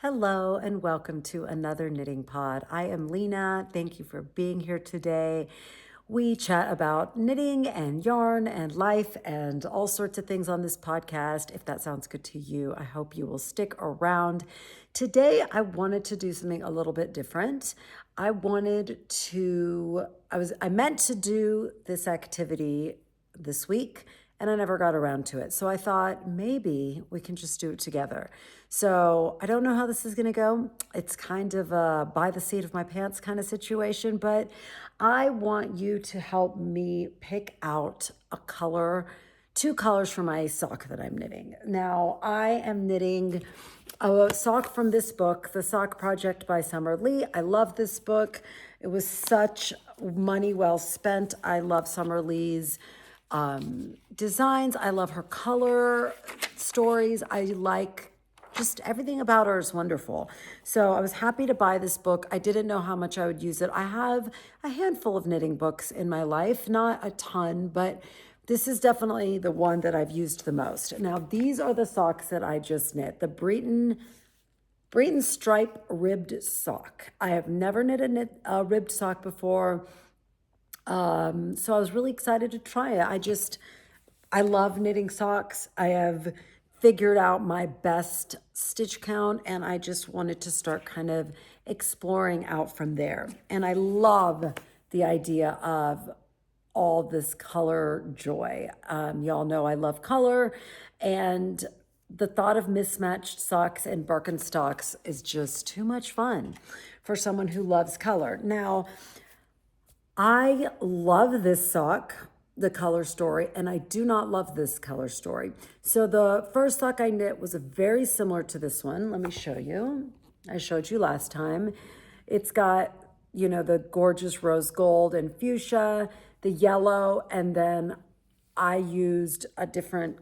Hello and welcome to another knitting pod. I am Lena. Thank you for being here today. We chat about knitting and yarn and life and all sorts of things on this podcast. If that sounds good to you, I hope you will stick around. Today, I wanted to do something a little bit different. I meant to do this activity this week and I never got around to it. So I thought maybe we can just do it together. So I don't know how this is going to go. It's kind of a by the seat of my pants kind of situation, but I want you to help me pick out a color, two colors for my sock that I'm knitting. Now, I am knitting a sock from this book, The Sock Project by Summer Lee. I love this book. It was such money well spent. I love Summer Lee's designs. I love her color stories. I like just everything about her is wonderful. So I was happy to buy this book. I didn't know how much I would use it. I have a handful of knitting books in my life, not a ton, but this is definitely the one that I've used the most. Now, these are the socks that I just knit. The Breton stripe ribbed sock. I have never knit a ribbed sock before. So I was really excited to try it. I love knitting socks. I have figured out my best stitch count and I just wanted to start kind of exploring out from there. And I love the idea of all this color joy. Y'all know I love color, and the thought of mismatched socks and Birkenstocks is just too much fun for someone who loves color. Now, I love this sock, the color story, and I do not love this color story. So the first sock I knit was very similar to this one. Let me show you. I showed you last time. It's got, the gorgeous rose gold and fuchsia, the yellow, and then I used a different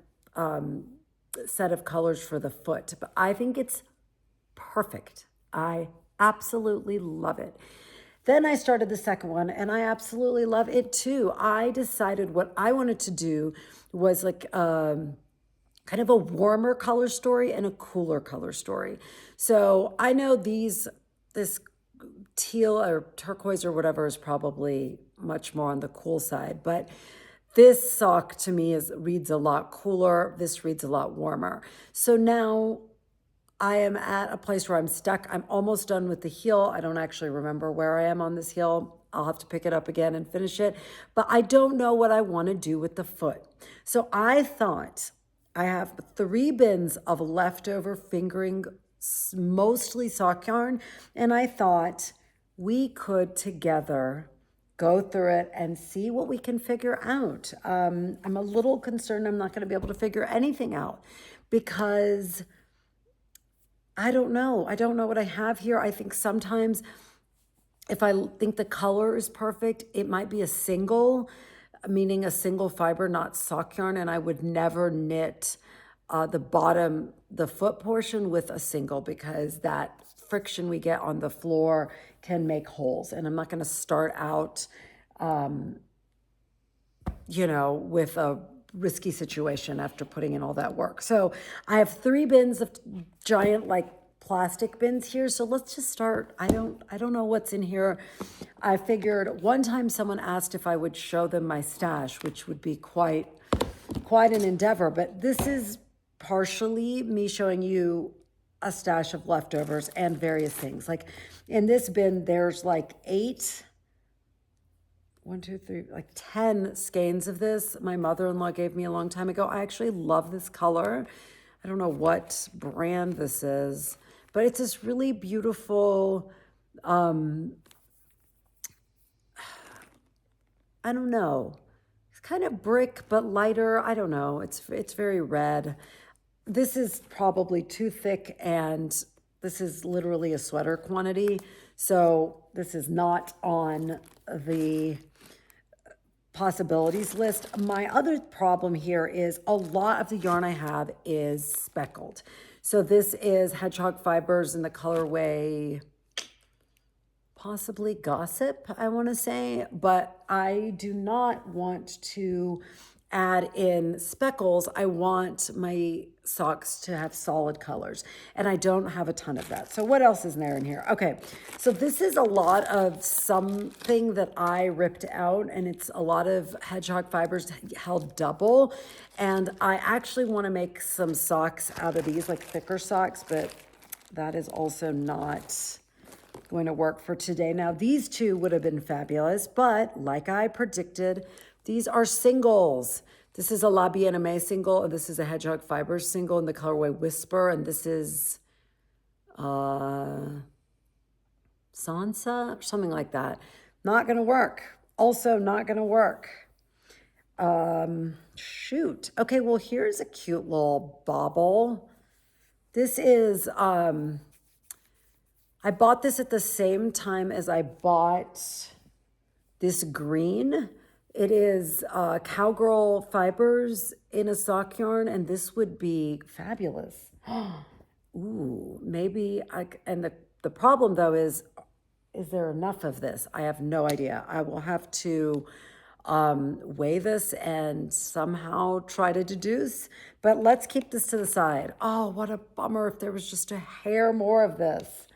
set of colors for the foot. But I think it's perfect. I absolutely love it. Then I started the second one and I absolutely love it too. I decided what I wanted to do was like kind of a warmer color story and a cooler color story. So I know this teal or turquoise or whatever is probably much more on the cool side, but this sock to me reads a lot cooler. This reads a lot warmer. So now I am at a place where I'm stuck. I'm almost done with the heel. I don't actually remember where I am on this heel. I'll have to pick it up again and finish it. But I don't know what I want to do with the foot. So I thought I have 3 bins of leftover fingering, mostly sock yarn. And I thought we could together go through it and see what we can figure out. I'm a little concerned I'm not going to be able to figure anything out because I don't know. I don't know what I have here. I think sometimes if I think the color is perfect, it might be a single, meaning a single fiber, not sock yarn. And I would never knit the foot portion with a single because that friction we get on the floor can make holes. And I'm not going to start out, with a risky situation after putting in all that work. So I have 3 bins of giant plastic bins here. So let's just start. I don't know what's in here. I figured one time someone asked if I would show them my stash, which would be quite an endeavor, but this is partially me showing you a stash of leftovers and various things. Like in this bin, there's 10 skeins of this. My mother-in-law gave me a long time ago. I actually love this color. I don't know what brand this is, but it's this really beautiful, I don't know. It's kind of brick, but lighter. I don't know. It's very red. This is probably too thick, and this is literally a sweater quantity. So this is not on the possibilities list. My other problem here is a lot of the yarn I have is speckled. So this is hedgehog fibers in the colorway, possibly Gossip, I want to say, but I do not want to add in speckles, I want my socks to have solid colors. And I don't have a ton of that. So what else is there in here? Okay, so this is a lot of something that I ripped out, and it's a lot of hedgehog fibers held double. And I actually want to make some socks out of these, like thicker socks, but that is also not going to work for today. Now, these two would have been fabulous, but like I predicted, these are singles. This is a La Bien Aimée single, and this is a Hedgehog Fibers single in the colorway Whisper, and this is Sansa, something like that. Not gonna work. Also not gonna work. Shoot. Okay, well, here's a cute little bauble. This is, I bought this at the same time as I bought this green. It is cowgirl fibers in a sock yarn, and this would be fabulous. Ooh, maybe and the problem though is there enough of this? I have no idea. I will have to weigh this and somehow try to deduce, but let's keep this to the side. Oh, what a bummer if there was just a hair more of this.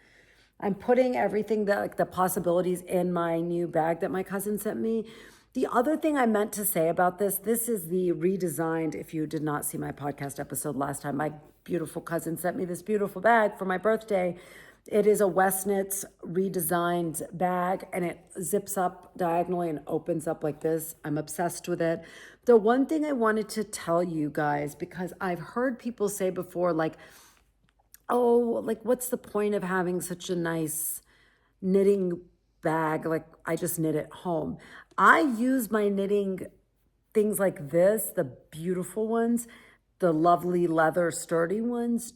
I'm putting everything that, like, the possibilities in my new bag that my cousin sent me. The other thing I meant to say about this is the redesigned, if you did not see my podcast episode last time, my beautiful cousin sent me this beautiful bag for my birthday. It is a Westnitz redesigned bag, and it zips up diagonally and opens up like this. I'm obsessed with it. The one thing I wanted to tell you guys, because I've heard people say before, like, oh, like, what's the point of having such a nice knitting bag? Like, I just knit at home. I use my knitting things like this, the beautiful ones, the lovely leather sturdy ones,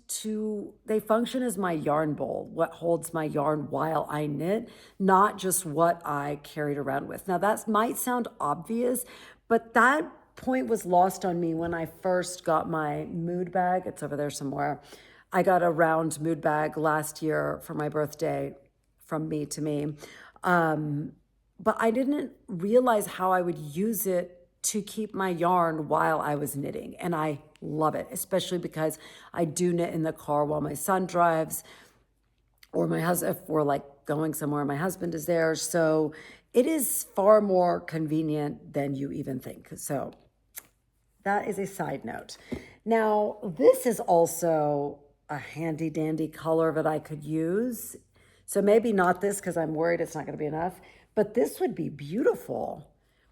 they function as my yarn bowl, what holds my yarn while I knit, not just what I carried around with. Now, that might sound obvious, but that point was lost on me when I first got my mood bag. It's over there somewhere. I got a round mood bag last year for my birthday from me to me. But I didn't realize how I would use it to keep my yarn while I was knitting. And I love it, especially because I do knit in the car while my son drives, or my husband, if we're like going somewhere, my husband is there. So it is far more convenient than you even think. So that is a side note. Now, this is also a handy dandy color that I could use. So maybe not this, because I'm worried it's not going to be enough, but this would be beautiful.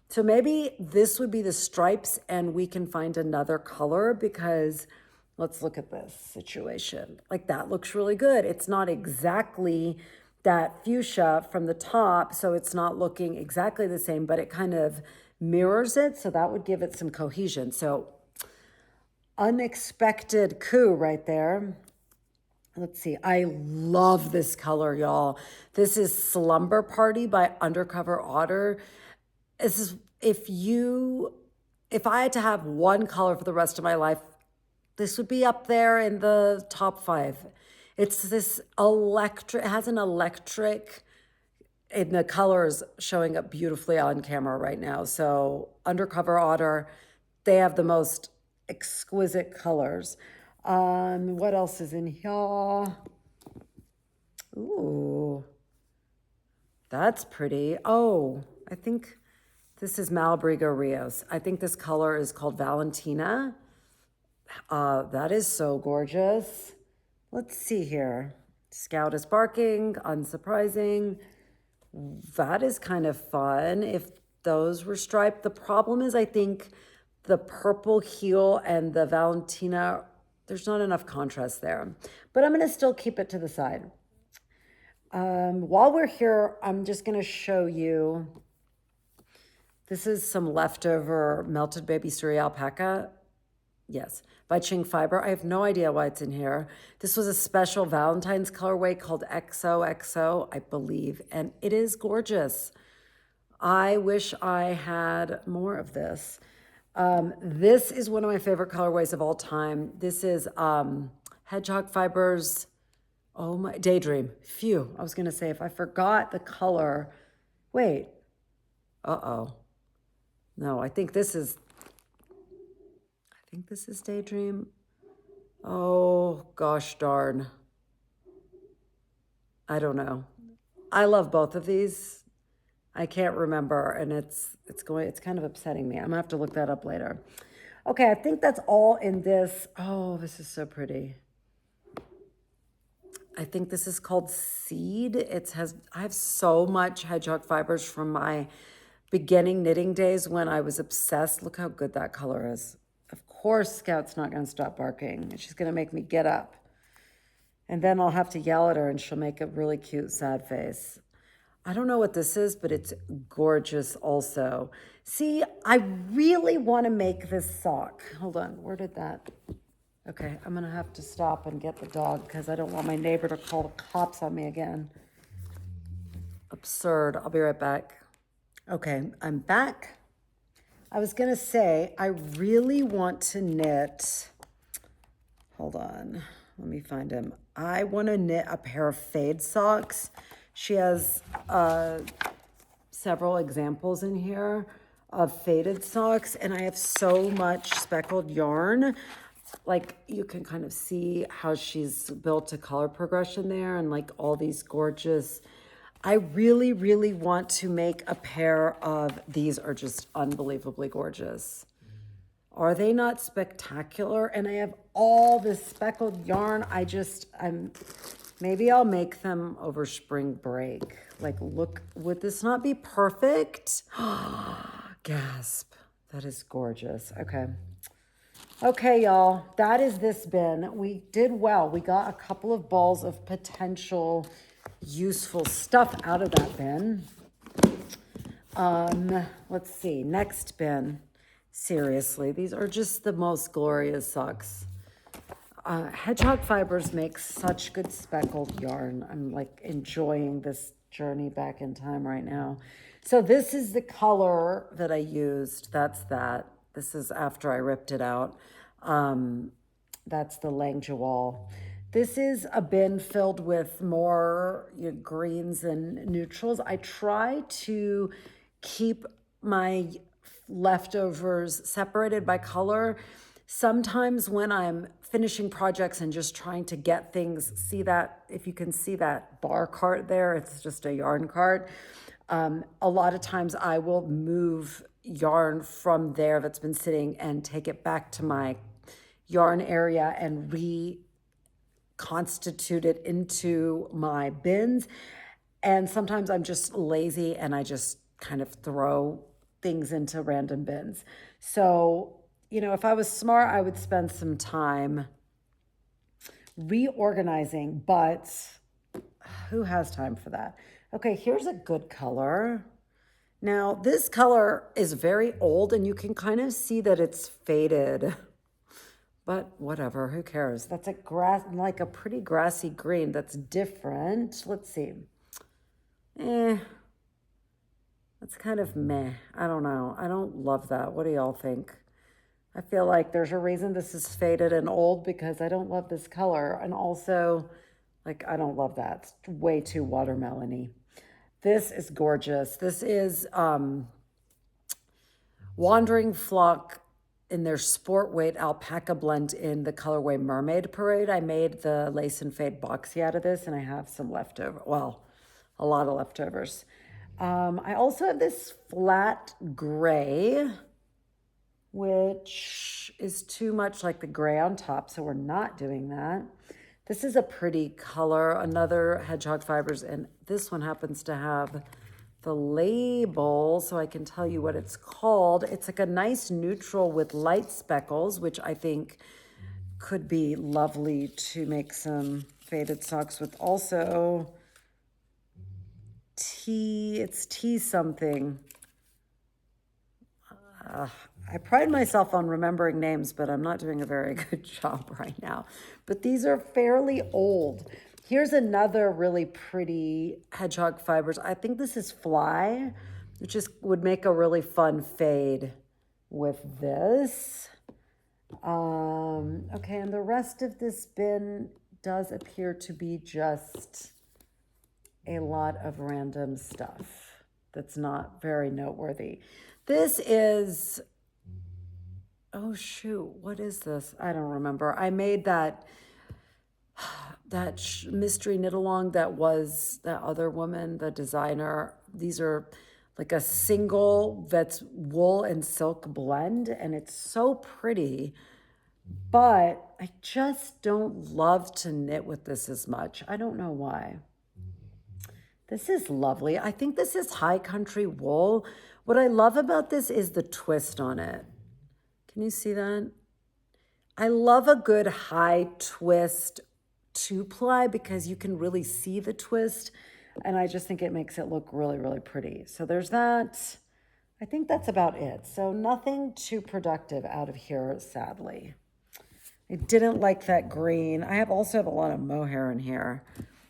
So maybe this would be the stripes, and we can find another color, because let's look at this situation. Like, that looks really good. It's not exactly that fuchsia from the top, so it's not looking exactly the same, but it kind of mirrors it, so that would give it some cohesion. So unexpected coup right there. Let's see. I love this color, y'all. This is Slumber Party by Undercover Otter. This is, if I had to have one color for the rest of my life, this would be up there in the top 5. It's this electric, it has an electric, and the color is showing up beautifully on camera right now. So Undercover Otter, they have the most exquisite colors. What else is in here? Ooh, that's pretty. Oh, I think this is Malabrigo Rios. I think this color is called Valentina. That is so gorgeous. Let's see here. Scout is barking, unsurprising. That is kind of fun if those were striped. The problem is, I think the purple heel and the Valentina, there's not enough contrast there. But I'm going to still keep it to the side. While we're here, I'm just going to show you. This is some leftover melted baby Suri alpaca. Yes, by Ching Fiber. I have no idea why it's in here. This was a special Valentine's colorway called XOXO, I believe, and it is gorgeous. I wish I had more of this. This is one of my favorite colorways of all time. This is Hedgehog Fibers. Oh my, Daydream. Phew, I was going to say, if I forgot the color. Wait. Uh-oh. No, I think this is think this is Daydream. Oh, gosh darn. I don't know. I love both of these. I can't remember, and it's kind of upsetting me. I'm gonna have to look that up later. Okay, I think that's all in this. Oh, this is so pretty. I think this is called Seed. I have so much hedgehog fibers from my beginning knitting days when I was obsessed. Look how good that color is. Of course, Scout's not gonna stop barking. She's gonna make me get up. And then I'll have to yell at her and she'll make a really cute sad face. I don't know what this is, but it's gorgeous also. See, I really want to make this sock. Hold on, where did that? Okay, I'm gonna have to stop and get the dog because I don't want my neighbor to call the cops on me again. Absurd. I'll be right back. Okay, I'm back. I was gonna say, I really want to knit. Hold on, let me find him. I want to knit a pair of fade socks. She has several examples in here of faded socks, and I have so much speckled yarn. Like, you can kind of see how she's built a color progression there, and like all these gorgeous. I really, really want to make a pair of these. Are just unbelievably gorgeous. Are they not spectacular? And I have all this speckled yarn. Maybe I'll make them over spring break. Like, look, would this not be perfect? Gasp. That is gorgeous. Okay. Okay, y'all, that is this bin. We did well. We got a couple of balls of potential useful stuff out of that bin. Let's see, next bin. Seriously, these are just the most glorious socks. Hedgehog fibers make such good speckled yarn. I'm like enjoying this journey back in time right now. So this is the color that I used. That's that. This is after I ripped it out. That's the Langjewal. This is a bin filled with more greens and neutrals. I try to keep my leftovers separated by color. Sometimes when I'm finishing projects and just trying to get things, see that, if you can see that bar cart there, it's just a yarn cart. A lot of times I will move yarn from there that's been sitting and take it back to my yarn area and reconstitute it into my bins. And sometimes I'm just lazy and I just kind of throw things into random bins. So, if I was smart, I would spend some time reorganizing, but who has time for that? Okay, here's a good color. Now, this color is very old and you can kind of see that it's faded, but whatever, who cares? That's like a pretty grassy green that's different. Let's see. That's kind of meh. I don't know. I don't love that. What do y'all think? I feel like there's a reason this is faded and old because I don't love this color. And also, like, I don't love that. It's way too watermelon-y. This is gorgeous. This is Wandering Flock in their sport weight alpaca blend in the colorway Mermaid Parade. I made the lace and fade boxy out of this and I have some leftover, well, a lot of leftovers. I also have this flat gray, which is too much like the gray on top, so we're not doing that. This is a pretty color, another hedgehog fibers, and this one happens to have the label, so I can tell you what it's called. It's like a nice neutral with light speckles, which I think could be lovely to make some faded socks with. Also, it's tea something. I pride myself on remembering names, but I'm not doing a very good job right now. But these are fairly old. Here's another really pretty hedgehog fibers. I think this is Fly, which would make a really fun fade with this. Okay, and the rest of this bin does appear to be just a lot of random stuff that's not very noteworthy. This is oh shoot, what is this? I don't remember. I made that mystery knit along that was that other woman, the designer. These are like a single that's wool and silk blend, and it's so pretty. But I just don't love to knit with this as much. I don't know why. This is lovely. I think this is high country wool. What I love about this is the twist on it. Can you see that? I love a good high twist two-ply because you can really see the twist, and I just think it makes it look really, really pretty. So there's that. I think that's about it. So nothing too productive out of here, sadly. I didn't like that green. I also have a lot of mohair in here.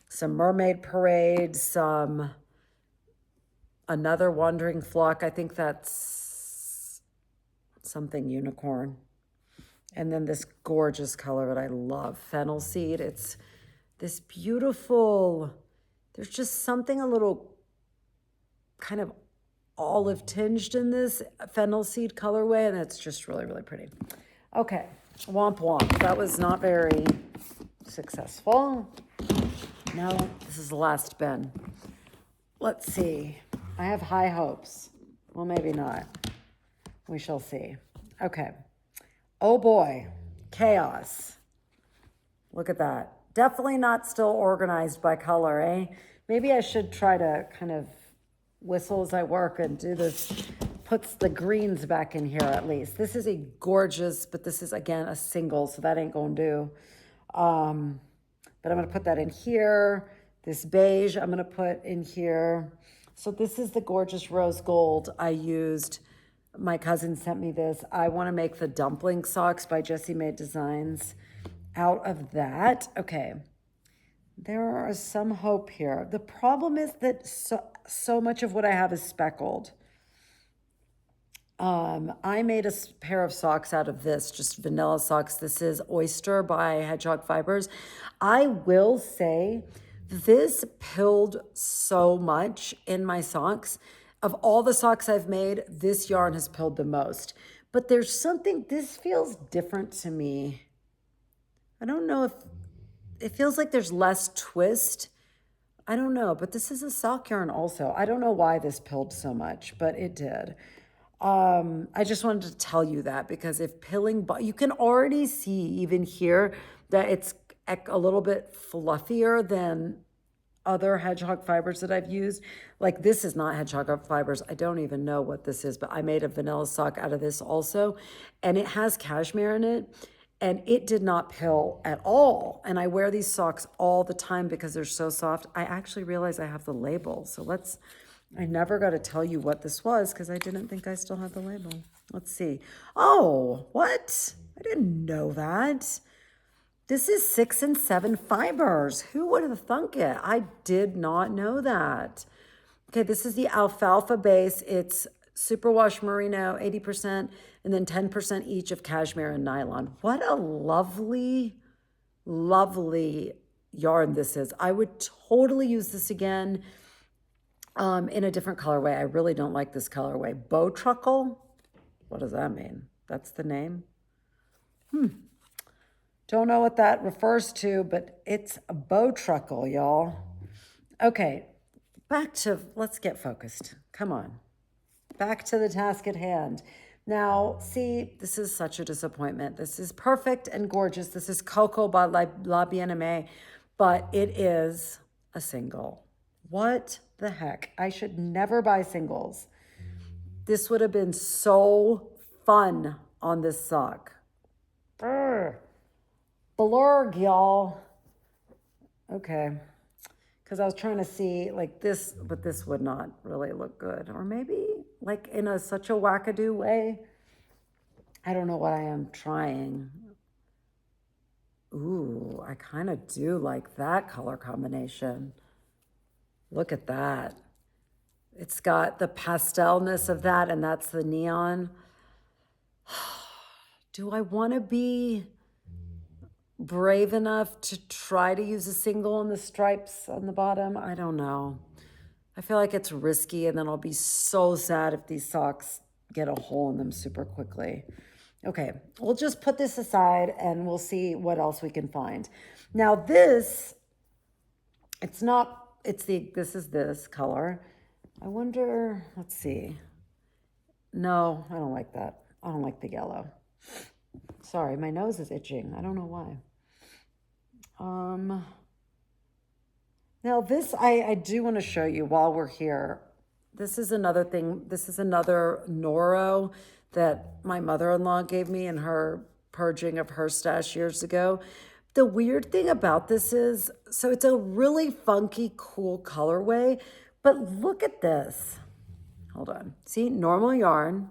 Some Mermaid Parade, another Wandering Flock. I think that's something unicorn. And then this gorgeous color that I love, fennel seed. It's this beautiful, there's just something a little kind of olive tinged in this fennel seed colorway, and it's just really, really pretty. Okay, womp womp. That was not very successful. Now, this is the last bin. Let's see. I have high hopes. Well, maybe not. We shall see. Okay. Oh boy, chaos. Look at that. Definitely not still organized by color, eh? Maybe I should try to kind of whistle as I work and do this, puts the greens back in here at least. This is a gorgeous, but this is again a single, so that ain't gonna do. But I'm gonna put that in here. This beige I'm gonna put in here. So this is the gorgeous rose gold I used. My cousin sent me this. I want to make the dumpling socks by Jessie Made Designs out of that. Okay. There is some hope here. The problem is that so much of what I have is speckled. I made a pair of socks out of this, just vanilla socks. This is Oyster by Hedgehog Fibers. I will say this pilled so much in my socks. Of all the socks I've made, this yarn has pilled the most. But there's something, this feels different to me. I don't know if, it feels like there's less twist. I don't know, but this is a sock yarn also. I don't know why this pilled so much, but it did. I just wanted to tell you that because if pilling, you can already see even here that it's a little bit fluffier than other Hedgehog Fibers that I've used. Like this is not Hedgehog Fibers. I don't even know what this is, but I made a vanilla sock out of this also. And it has cashmere in it. And it did not pill at all. And I wear these socks all the time because they're so soft. I actually realize I have the label. So I never got to tell you what this was because I didn't think I still had the label. Let's see. Oh, what? I didn't know that. This is 6 and 7 fibers. Who would have thunk it? I did not know that. Okay, this is the alfalfa base. It's superwash merino, 80%, and then 10% each of cashmere and nylon. What a lovely, lovely yarn this is. I would totally use this again in a different colorway. I really don't like this colorway. Bow truckle? What does that mean? That's the name? Don't know what that refers to, but it's a bow truckle, y'all. Okay, let's get focused. Come on. Back to the task at hand. Now, see, this is such a disappointment. This is perfect and gorgeous. This is Coco by La Bien-Aimée, but it is a single. What the heck? I should never buy singles. This would have been so fun on this sock. Brr. Blurg, y'all. Okay. Because I was trying to see like this, but this would not really look good. Or maybe like in such a wackadoo way. I don't know what I am trying. Ooh, I kind of do like that color combination. Look at that. It's got the pastelness of that, and that's the neon. Do I want to be brave enough to try to use a single on the stripes on the bottom? I don't know. I feel like it's risky, and then I'll be so sad if these socks get a hole in them super quickly. Okay, we'll just put this aside and we'll see what else we can find. Now this, it's not, this is this color. I wonder, let's see. No, I don't like that. I don't like the yellow. Sorry, my nose is itching. I don't know why. Now this, I do want to show you while we're here. This is another thing. This is another Noro that my mother-in-law gave me in her purging of her stash years ago. The weird thing about this is, so it's a really funky, cool colorway, but look at this. Hold on. See, normal yarn,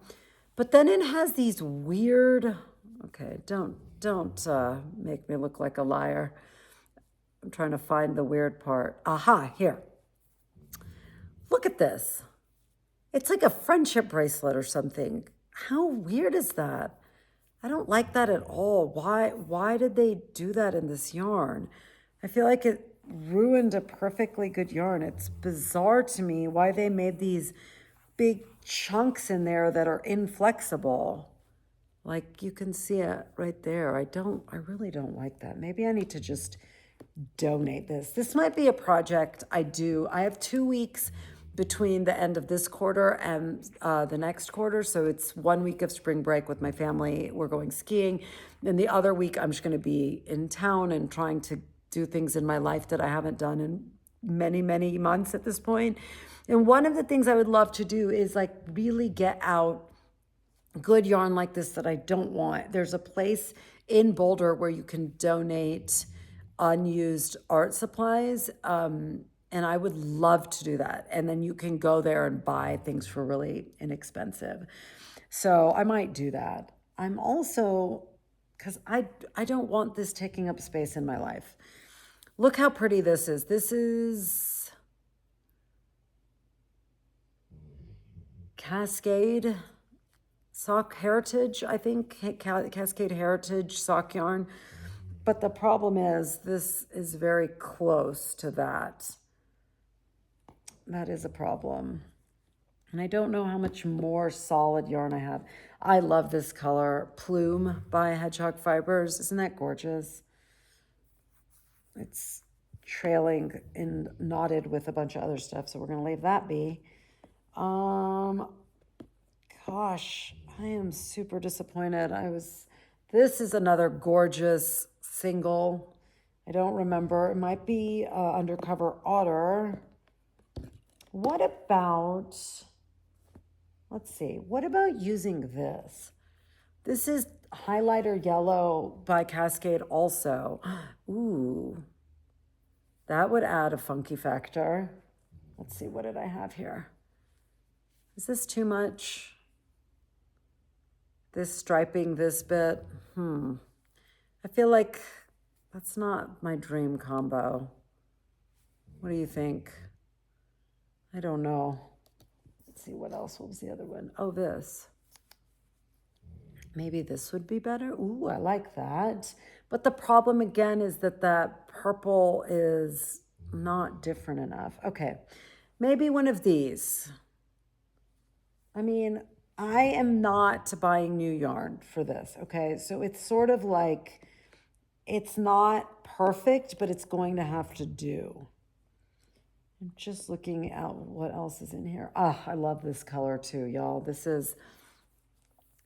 but then it has these weird, okay, don't make me look like a liar. I'm trying to find the weird part. Aha, here. Look at this. It's like a friendship bracelet or something. How weird is that? I don't like that at all. Why did they do that in this yarn? I feel like it ruined a perfectly good yarn. It's bizarre to me why they made these big chunks in there that are inflexible. Like you can see it right there. I really don't like that. Maybe I need to just donate this. This might be a project I do. I have 2 weeks between the end of this quarter and the next quarter. So it's 1 week of spring break with my family. We're going skiing. And the other week, I'm just going to be in town and trying to do things in my life that I haven't done in many, many months at this point. And one of the things I would love to do is like really get out good yarn like this that I don't want. There's a place in Boulder where you can donate unused art supplies. And I would love to do that. And then you can go there and buy things for really inexpensive. So I might do that. I'm also, because I don't want this taking up space in my life. Look how pretty this is. This is Cascade Sock Heritage, I think. Cascade Heritage sock yarn. But the problem is this is very close to that. That is a problem. And I don't know how much more solid yarn I have. I love this color, Plume by Hedgehog Fibers. Isn't that gorgeous? It's trailing and knotted with a bunch of other stuff, so we're gonna leave that be. Gosh, I am super disappointed. This is another gorgeous single. I don't remember. It might be Undercover Otter. What about, let's see, what about using this? This is Highlighter Yellow by Cascade also. Ooh, that would add a funky factor. Let's see, what did I have here? Is this too much? This striping this bit? I feel like that's not my dream combo. What do you think? I don't know. Let's see, what else? What was the other one? Oh, this. Maybe this would be better. Ooh, I like that. But the problem again is that that purple is not different enough. Okay, maybe one of these. I mean, I am not buying new yarn for this, okay? So it's sort of like, it's not perfect, but it's going to have to do. I'm just looking at what else is in here. I love this color too, y'all. This is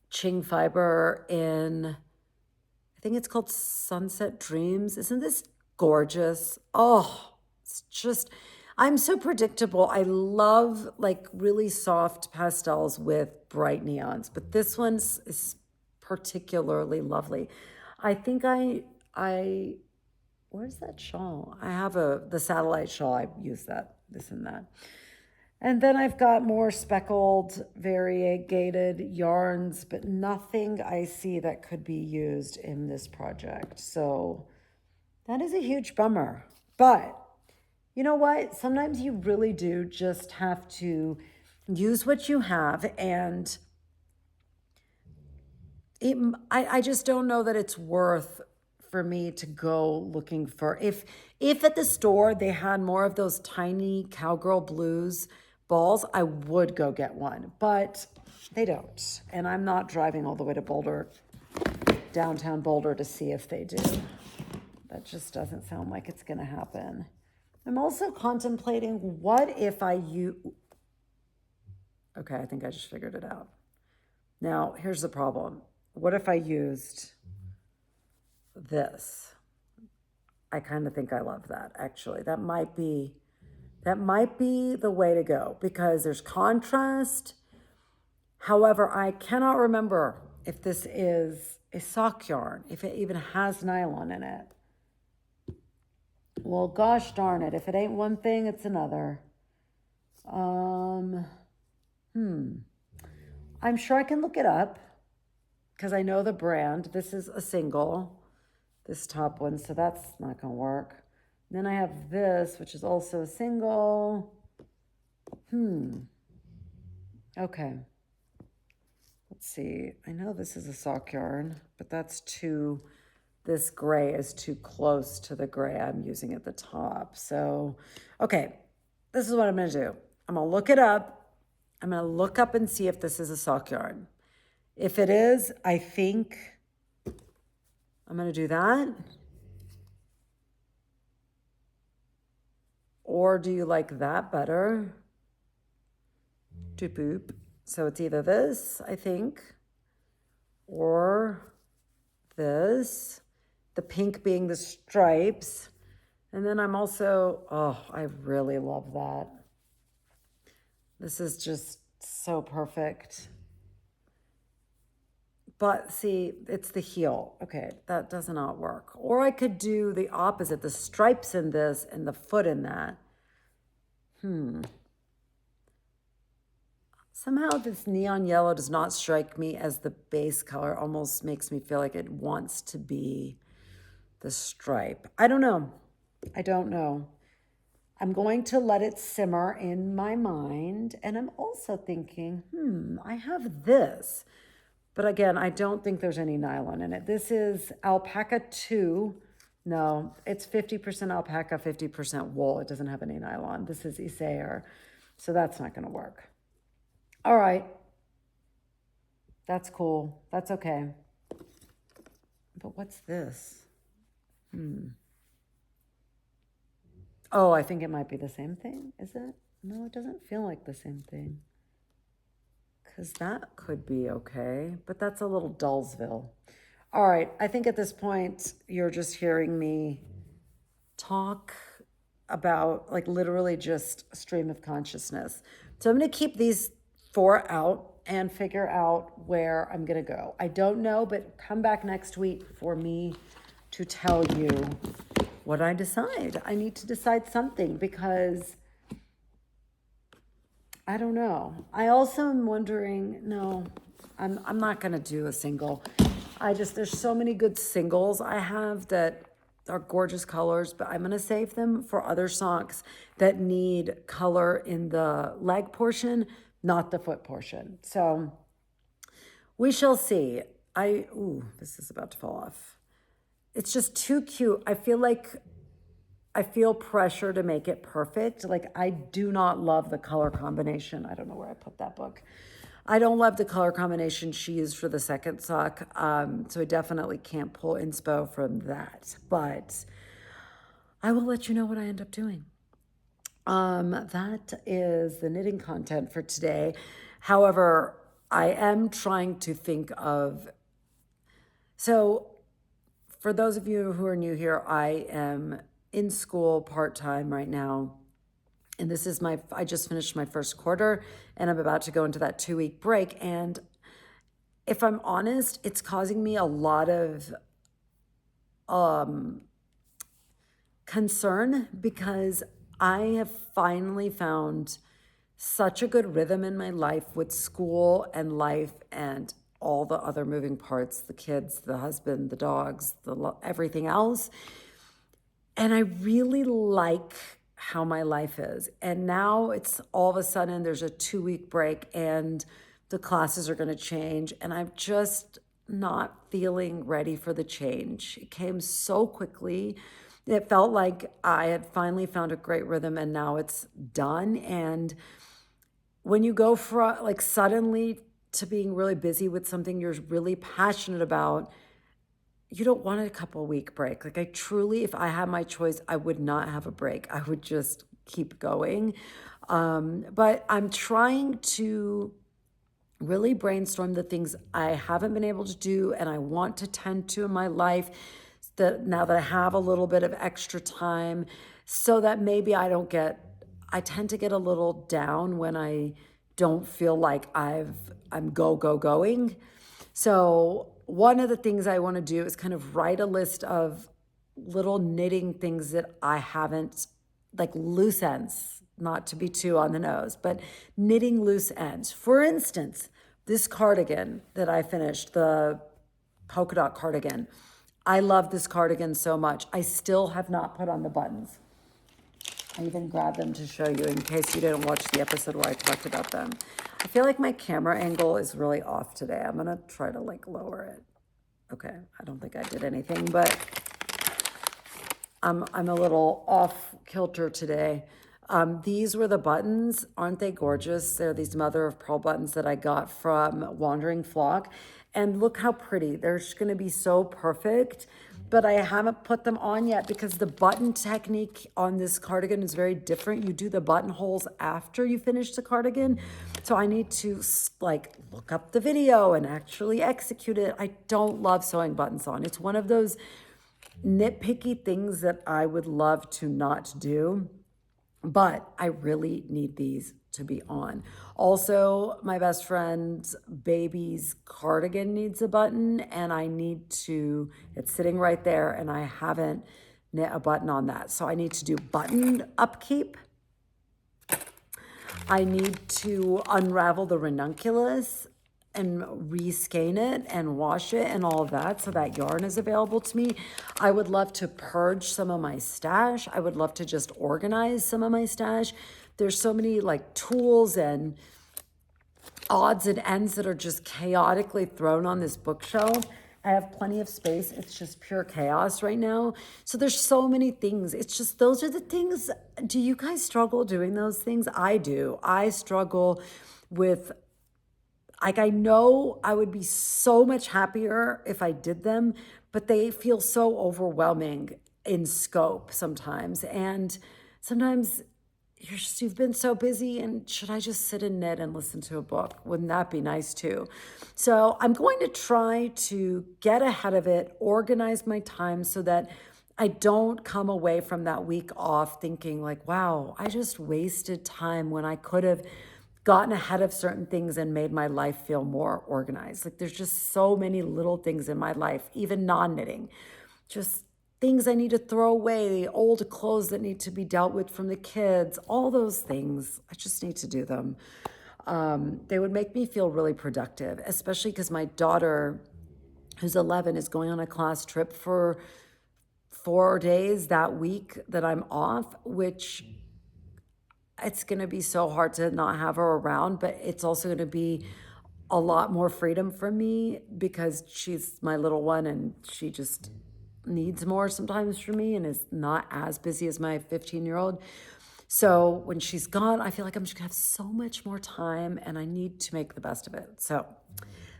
Ching Fiber in, I think it's called Sunset Dreams. Isn't this gorgeous? Oh, it's just, I'm so predictable. I love like really soft pastels with bright neons, but this one is particularly lovely. I think where's that shawl? I have the satellite shawl. I use this and that. And then I've got more speckled, variegated yarns, but nothing I see that could be used in this project. So that is a huge bummer. But you know what? Sometimes you really do just have to use what you have. And I just don't know that it's worth for me to go looking for, if at the store they had more of those tiny Cowgirl Blues balls, I would go get one, but they don't. And I'm not driving all the way to Boulder downtown Boulder to see if they do. That just doesn't sound like it's gonna happen. I'm also contemplating, what if I use, okay, I think I just figured it out. Now, here's the problem. What if I used this? I kind of think I love that, actually. That might be the way to go, because there's contrast. However, I cannot remember if this is a sock yarn, if it even has nylon in it. Well, gosh darn it. If it ain't one thing, it's another. I'm sure I can look it up because I know the brand. This is a single, this top one, so that's not gonna work. Then I have this, which is also a single. Okay. Let's see. I know this is a sock yarn, but that's too, this gray is too close to the gray I'm using at the top. So, okay, this is what I'm gonna do. I'm gonna look it up. I'm gonna look up and see if this is a sock yarn. If it is, I think I'm gonna do that. Or do you like that better? Doop boop. So it's either this, I think, or this, the pink being the stripes. And then I'm also, oh, I really love that. This is just so perfect. But see, it's the heel. Okay, that does not work. Or I could do the opposite, the stripes in this and the foot in that. Somehow this neon yellow does not strike me as the base color. Almost makes me feel like it wants to be the stripe. I don't know. I don't know. I'm going to let it simmer in my mind. And I'm also thinking, I have this. But again, I don't think there's any nylon in it. This is alpaca 2. No, it's 50% alpaca, 50% wool. It doesn't have any nylon. This is Isair. So that's not going to work. All right. That's cool. That's okay. But what's this? Oh, I think it might be the same thing. Is it? No, it doesn't feel like the same thing. Because that could be okay, but that's a little Dullsville. All right, I think at this point, you're just hearing me talk about, like, literally just a stream of consciousness. So I'm going to keep these 4 out and figure out where I'm going to go. I don't know, but come back next week for me to tell you what I decide. I need to decide something because I don't know. I also am wondering, no, I'm not going to do a single. There's so many good singles I have that are gorgeous colors, but I'm going to save them for other socks that need color in the leg portion, not the foot portion. So we shall see. Ooh, this is about to fall off. It's just too cute. I feel pressure to make it perfect. Like, I do not love the color combination. I don't know where I put that book. I don't love the color combination she used for the second sock. So I definitely can't pull inspo from that. But I will let you know what I end up doing. That is the knitting content for today. However, I am trying to think of, so for those of you who are new here, I am in school part-time right now. And this is I just finished my first quarter and I'm about to go into that 2-week break. And if I'm honest, it's causing me a lot of concern because I have finally found such a good rhythm in my life with school and life and all the other moving parts, the kids, the husband, the dogs, everything else. And I really like how my life is. And now it's all of a sudden there's a 2-week break and the classes are going to change. And I'm just not feeling ready for the change. It came so quickly. It felt like I had finally found a great rhythm and now it's done. And when you go from like suddenly to being really busy with something you're really passionate about, you don't want a couple week break. Like I truly, if I had my choice, I would not have a break. I would just keep going. But I'm trying to really brainstorm the things I haven't been able to do and I want to tend to in my life that now that I have a little bit of extra time so that maybe I tend to get a little down when I don't feel like I'm going. So one of the things I want to do is kind of write a list of little knitting things that I haven't, like loose ends, not to be too on the nose, but knitting loose ends. For instance, this cardigan that I finished, the polka dot cardigan. I love this cardigan so much. I still have not put on the buttons. I even grabbed them to show you in case you didn't watch the episode where I talked about them. I feel like my camera angle is really off today. I'm gonna try to like lower it. Okay, I don't think I did anything, but I'm a little off kilter today. These were the buttons. Aren't they gorgeous? They're these mother of pearl buttons that I got from Wandering Flock. And look how pretty. They're just gonna be so perfect. But I haven't put them on yet because the button technique on this cardigan is very different. You do the buttonholes after you finish the cardigan. So I need to like look up the video and actually execute it. I don't love sewing buttons on. It's one of those nitpicky things that I would love to not do, but I really need these to be on. Also, my best friend's baby's cardigan needs a button and it's sitting right there and I haven't knit a button on that. So I need to do button upkeep. I need to unravel the ranunculus and reskein it and wash it and all of that so that yarn is available to me. I would love to purge some of my stash. I would love to just organize some of my stash. There's so many like tools and odds and ends that are just chaotically thrown on this bookshelf. I have plenty of space. It's just pure chaos right now. So there's so many things. It's just, those are the things. Do you guys struggle doing those things? I do. I struggle with, like, I know I would be so much happier if I did them, but they feel so overwhelming in scope sometimes. And sometimes you've been so busy, and should I just sit and knit and listen to a book? Wouldn't that be nice too? So I'm going to try to get ahead of it, organize my time so that I don't come away from that week off thinking like, wow, I just wasted time when I could have gotten ahead of certain things and made my life feel more organized. Like there's just so many little things in my life, even non-knitting, just things I need to throw away, old clothes that need to be dealt with from the kids, all those things. I just need to do them. They would make me feel really productive, especially because my daughter, who's 11, is going on a class trip for 4 days that week that I'm off, which it's going to be so hard to not have her around, but it's also going to be a lot more freedom for me because she's my little one and she just needs more sometimes from me and is not as busy as my 15-year-old. So when she's gone, I feel like I'm just gonna have so much more time and I need to make the best of it. So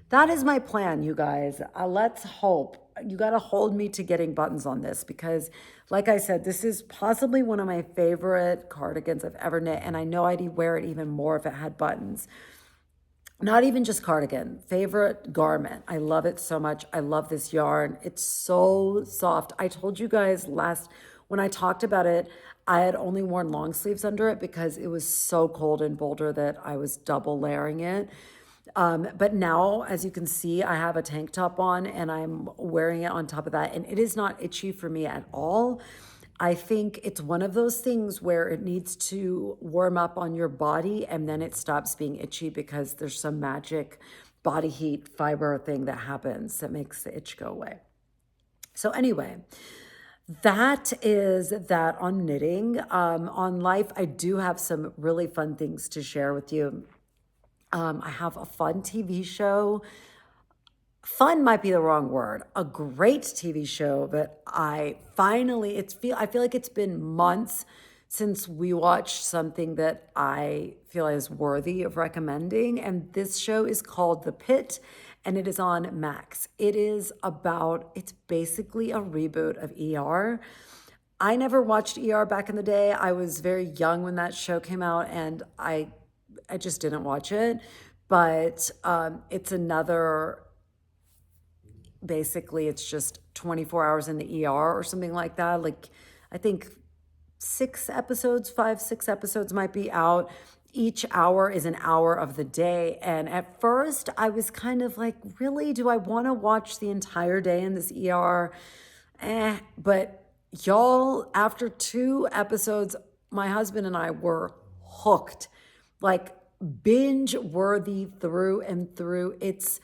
that is my plan, you guys. Let's hope. You got to hold me to getting buttons on this because, like I said, this is possibly one of my favorite cardigans I've ever knit, and I know I'd wear it even more if it had buttons. Not even just cardigan, favorite garment. I love it so much. I love this yarn. It's so soft. I told you guys when I talked about it, I had only worn long sleeves under it because it was so cold in Boulder that I was double layering it. But now, as you can see, I have a tank top on and I'm wearing it on top of that. And it is not itchy for me at all. I think it's one of those things where it needs to warm up on your body and then it stops being itchy because there's some magic body heat fiber thing that happens that makes the itch go away. So anyway, that is that on knitting. On life, I do have some really fun things to share with you. I have a fun TV show. Fun might be the wrong word. A great TV show that I feel like it's been months since we watched something that I feel is worthy of recommending. And this show is called The Pit, and it is on Max. It's basically a reboot of ER. I never watched ER back in the day. I was very young when that show came out, and I just didn't watch it. But it's another, basically, it's just 24 hours in the ER or something like that. Like, I think 6 episodes, 5, 6 episodes might be out. Each hour is an hour of the day. And at first, I was kind of like, really? Do I want to watch the entire day in this ER? But y'all, after 2 episodes, my husband and I were hooked, like binge worthy through and through. It's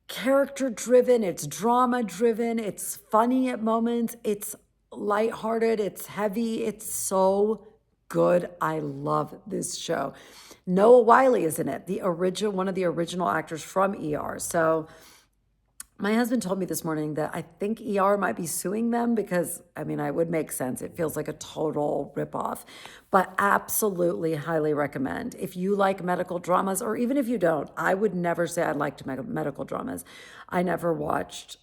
character driven, it's drama driven, it's funny at moments, it's lighthearted, it's heavy, it's so good. I love this show. Noah Wiley is in it, one of the original actors from ER. So my husband told me this morning that I think ER might be suing them because, I mean, it would make sense. It feels like a total ripoff, but absolutely highly recommend. If you like medical dramas, or even if you don't, I would never say I liked medical dramas. I never watched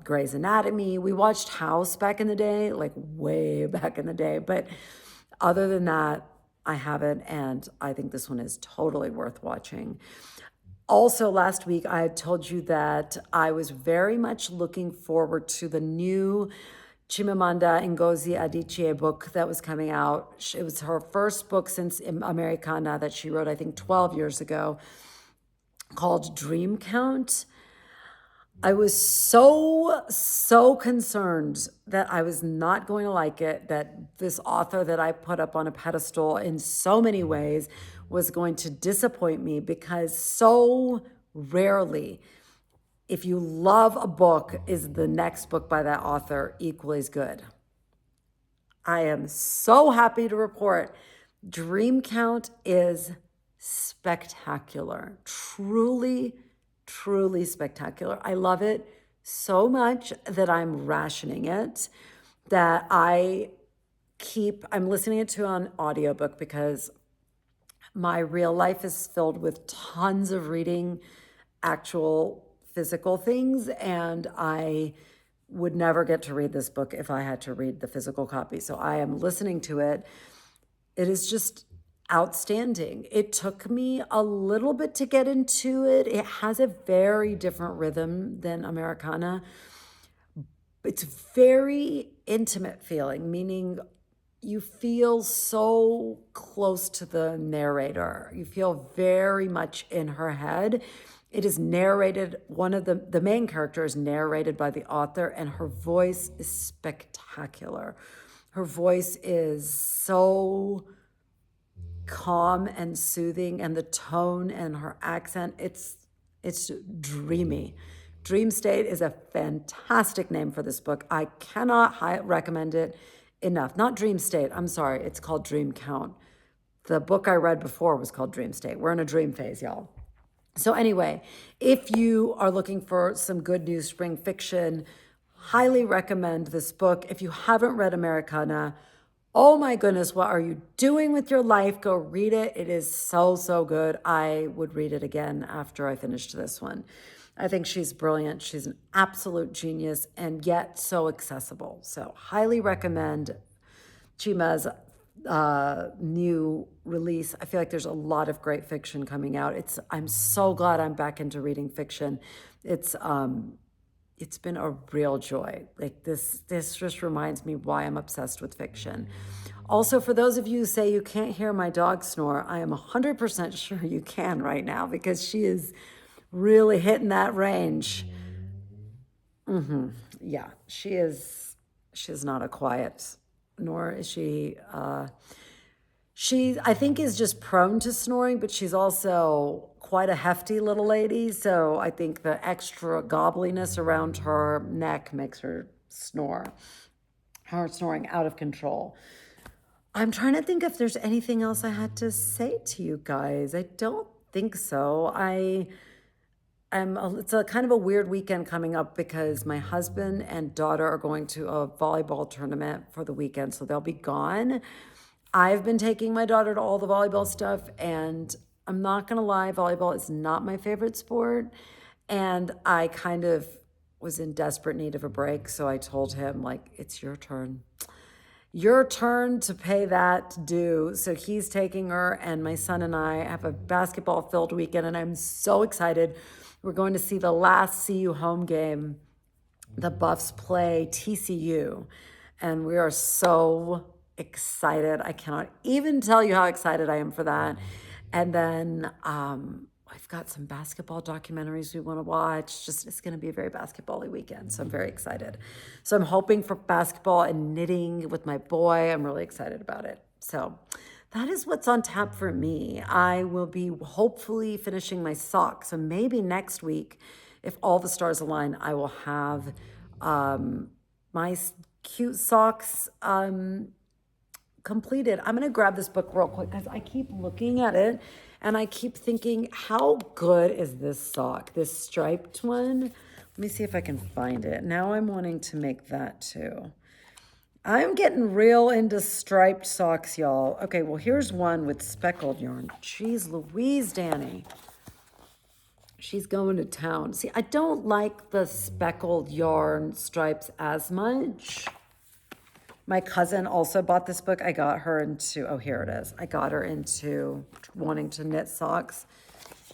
Grey's Anatomy. We watched House back in the day, like way back in the day. But other than that, I haven't, and I think this one is totally worth watching. Also, last week, I had told you that I was very much looking forward to the new Chimamanda Ngozi Adichie book that was coming out. It was her first book since Americana that she wrote, I think, 12 years ago, called Dream Count. I was so concerned that I was not going to like it, that this author that I put up on a pedestal in so many ways was going to disappoint me, because so rarely, if you love a book, is the next book by that author equally as good. I am so happy to report Dream Count is spectacular. Truly spectacular. I love it so much that I'm rationing it, that I'm listening it to on audiobook, because my real life is filled with tons of reading actual physical things, and I would never get to read this book if I had to read the physical copy. So I am listening to it. It is just outstanding. It took me a little bit to get into it. It has a very different rhythm than Americana. It's very intimate feeling, meaning you feel so close to the narrator. You feel very much in her head. It is narrated, one of the main character is narrated by the author, and her voice is spectacular. Her voice is so calm and soothing, and the tone and her accent, it's dreamy. Dream State is a fantastic name for this book. I cannot recommend it enough. Not Dream State, I'm sorry, it's called Dream Count. The book I read before was called Dream State. We're in a dream phase, y'all. So anyway, if you are looking for some good new spring fiction, highly recommend this book. If you haven't read Americana, oh my goodness, what are you doing with your life? Go read it. It is so good. I would read it again after I finished this one. I think she's brilliant. She's an absolute genius, and yet so accessible. So highly recommend Chima's new release. I feel like there's a lot of great fiction coming out. I'm so glad I'm back into reading fiction. It's been a real joy. Like this just reminds me why I'm obsessed with fiction. Also, for those of you who say you can't hear my dog snore, I am 100% sure you can right now, because she is really hitting that range. Yeah, she's not a quiet, nor is she, I think, is just prone to snoring, but she's also quite a hefty little lady. So I think the extra gobbliness around her neck makes her snoring out of control. I'm trying to think if there's anything else I had to say to you guys. I don't think so. It's a kind of a weird weekend coming up, because my husband and daughter are going to a volleyball tournament for the weekend, so they'll be gone. I've been taking my daughter to all the volleyball stuff, and I'm not gonna lie, volleyball is not my favorite sport. And I kind of was in desperate need of a break. So I told him, like, it's your turn. Your turn to pay that due. So he's taking her, and my son and I have a basketball filled weekend, and I'm so excited. We're going to see the last CU home game. The Buffs play TCU, and we are so excited. I cannot even tell you how excited I am for that. And then I've got some basketball documentaries we want to watch. Just it's going to be a very basketball-y weekend, so I'm very excited. So I'm hoping for basketball and knitting with my boy. I'm really excited about it. So that is what's on tap for me. I will be hopefully finishing my socks. So maybe next week, if all the stars align, I will have my cute socks completed. I'm going to grab this book real quick because I keep looking at it and I keep thinking, how good is this sock? This striped one? Let me see if I can find it. Now I'm wanting to make that too. I'm getting real into striped socks, y'all. Okay, well, here's one with speckled yarn. Jeez Louise, Danny. She's going to town. See, I don't like the speckled yarn stripes as much. My cousin also bought this book. I got her into, oh, here it is. I got her into wanting to knit socks.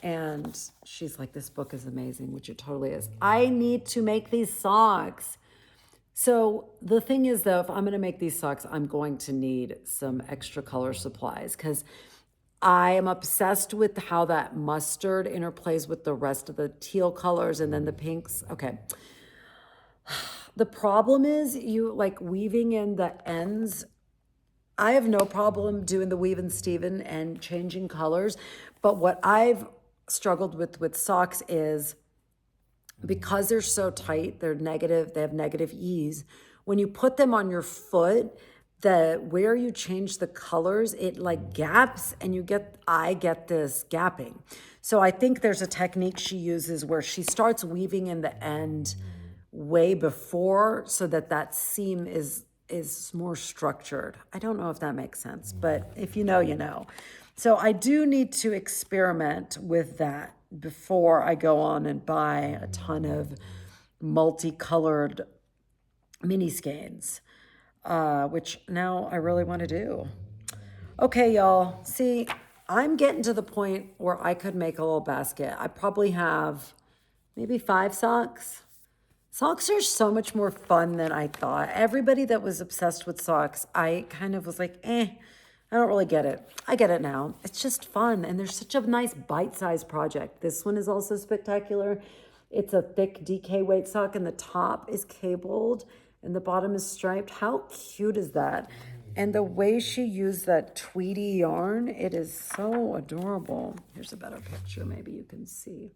And she's like, this book is amazing, which it totally is. I need to make these socks. So the thing is, though, if I'm going to make these socks, I'm going to need some extra color supplies because I am obsessed with how that mustard interplays with the rest of the teal colors and then the pinks. Okay. The problem is you like weaving in the ends. I have no problem doing the weave and Steven and changing colors. But what I've struggled with socks is because they're so tight, they're negative, they have negative ease. When you put them on your foot, where you change the colors, it like gaps and I get this gapping. So I think there's a technique she uses where she starts weaving in the end way before so that seam is more structured. I don't know if that makes sense, but if you know, you know. So I do need to experiment with that before I go on and buy a ton of multicolored mini skeins, which now I really want to do. Okay, y'all. See, I'm getting to the point where I could make a little basket. I probably have maybe 5 socks. Socks are so much more fun than I thought. Everybody that was obsessed with socks, I kind of was like, I don't really get it. I get it now. It's just fun. And there's such a nice bite-sized project. This one is also spectacular. It's a thick DK weight sock and the top is cabled and the bottom is striped. How cute is that? And the way she used that tweedy yarn, it is so adorable. Here's a better picture. Maybe you can see.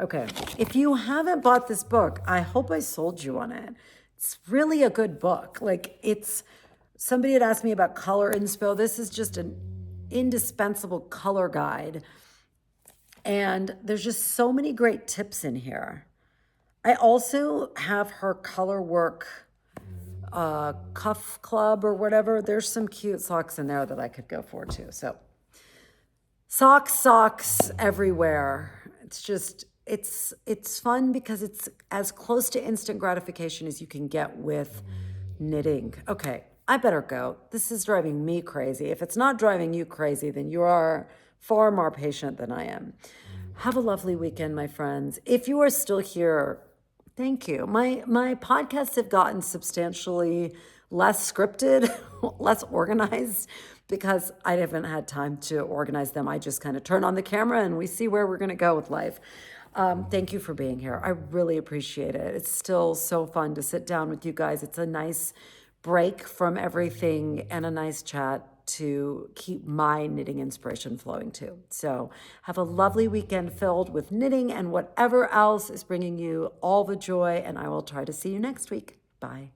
Okay, if you haven't bought this book, I hope I sold you on it. It's really a good book. Like somebody had asked me about color inspo. This is just an indispensable color guide. And there's just so many great tips in here. I also have her color work cuff club or whatever. There's some cute socks in there that I could go for too. So socks everywhere. It's just, it's fun because it's as close to instant gratification as you can get with knitting. Okay, I better go. This is driving me crazy. If it's not driving you crazy, then you are far more patient than I am. Have a lovely weekend, my friends. If you are still here, thank you. My podcasts have gotten substantially less scripted, less organized, because I haven't had time to organize them. I just kind of turn on the camera and we see where we're going to go with life. Thank you for being here. I really appreciate it. It's still so fun to sit down with you guys. It's a nice break from everything and a nice chat to keep my knitting inspiration flowing too. So have a lovely weekend filled with knitting and whatever else is bringing you all the joy, and I will try to see you next week. Bye.